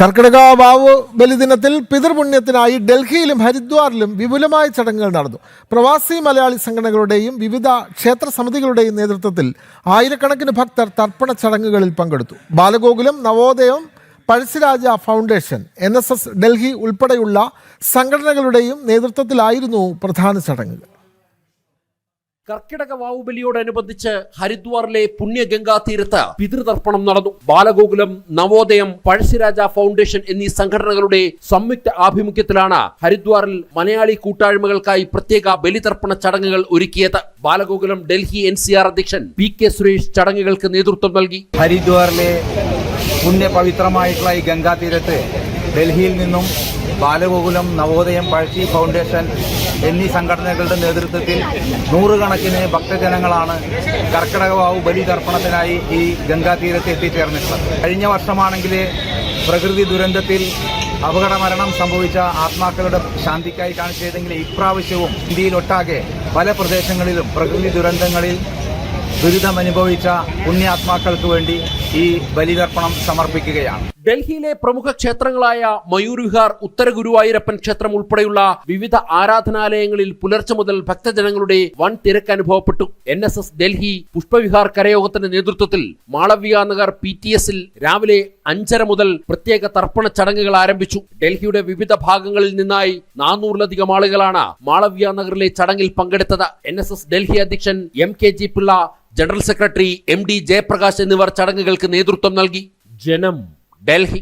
കർക്കിടക വാവ് ബലിദിനത്തിൽ പിതൃപുണ്യത്തിനായി ഡൽഹിയിലും ഹരിദ്വാറിലും വിപുലമായ ചടങ്ങുകൾ നടന്നു. പ്രവാസി മലയാളി സംഘടനകളുടെയും വിവിധ ക്ഷേത്ര സമിതികളുടെയും നേതൃത്വത്തിൽ ആയിരക്കണക്കിന് ഭക്തർ തർപ്പണ ചടങ്ങുകളിൽ പങ്കെടുത്തു. ബാലഗോകുലം, നവോദയം, പഴശ്ശിരാജ ഫൗണ്ടേഷൻ, NSS ഡൽഹി ഉൾപ്പെടെയുള്ള സംഘടനകളുടെയും നേതൃത്വത്തിലായിരുന്നു പ്രധാന ചടങ്ങുകൾ. കർക്കിടക വാവുബലിയോടനുബന്ധിച്ച് ഹരിദ്വാറിലെ പുണ്യഗംഗാ തീരത്ത് പിതൃതർപ്പണം നടന്നു. ബാലഗോകുലം, നവോദയം, പഴശ്ശിരാജ ഫൗണ്ടേഷൻ എന്നീ സംഘടനകളുടെ സംയുക്ത ആഭിമുഖ്യത്തിലാണ് ഹരിദ്വാറിൽ മലയാളി കൂട്ടായ്മകൾക്കായി പ്രത്യേക ബലിതർപ്പണ ചടങ്ങുകൾ ഒരുക്കിയത്. ബാലഗോകുലം ഡൽഹി NCR അധ്യക്ഷൻ PK സുരേഷ് ചടങ്ങുകൾക്ക് നേതൃത്വം നൽകി. ഹരിദ്വാറിലെ പുണ്യപവിത്രമായിട്ടുള്ള ഈ ഗംഗാ തീരത്ത് ഡൽഹിയിൽ നിന്നും ബാലഗോകുലം, നവോദയം, പഴശ്ശി ഫൗണ്ടേഷൻ എന്നീ സംഘടനകളുടെ നേതൃത്വത്തിൽ നൂറുകണക്കിന് ഭക്തജനങ്ങളാണ് കർക്കിടക വാവ് ബലിതർപ്പണത്തിനായി ഈ ഗംഗാ തീരത്ത് എത്തിച്ചേർന്നിട്ടുള്ളത്. കഴിഞ്ഞ വർഷമാണെങ്കിൽ പ്രകൃതി ദുരന്തത്തിൽ അപകടമരണം സംഭവിച്ച ആത്മാക്കളുടെ ശാന്തിക്കായി കാണിച്ചതെങ്കിൽ ഇപ്രാവശ്യവും ഇന്ത്യയിലൊട്ടാകെ പല പ്രദേശങ്ങളിലും പ്രകൃതി ദുരന്തങ്ങളിൽ ദുരിതമനുഭവിച്ച പുണ്യാത്മാക്കൾക്ക് വേണ്ടി ഈ ബലിതർപ്പണം സമർപ്പിക്കുകയാണ്. ഡൽഹിയിലെ പ്രമുഖ ക്ഷേത്രങ്ങളായ മയൂർ വിഹാർ, ഉത്തര ഗുരുവായൂരപ്പൻ ക്ഷേത്രം ഉൾപ്പെടെയുള്ള വിവിധ ആരാധനാലയങ്ങളിൽ പുലർച്ചെ മുതൽ ഭക്തജനങ്ങളുടെ വൻ തിരക്ക് അനുഭവപ്പെട്ടു. NSS ഡൽഹി പുഷ്പവിഹാർ കരയോഗത്തിന്റെ നേതൃത്വത്തിൽ മാളവ്യ നഗർ PTSൽ രാവിലെ 5:30 മുതൽ പ്രത്യേക തർപ്പണ ചടങ്ങുകൾ ആരംഭിച്ചു. ഡൽഹിയുടെ വിവിധ ഭാഗങ്ങളിൽ നിന്നായി 400-ലധികം ആളുകളാണ് മാളവ്യ നഗറിലെ ചടങ്ങിൽ പങ്കെടുത്തത്. NSS ഡൽഹി അധ്യക്ഷൻ MKG Pillai, general secretary MD Jayaprakash എന്നിവർ ചടങ്ങുകൾക്ക് നേതൃത്വം നൽകി. ജനം, ഡൽഹി.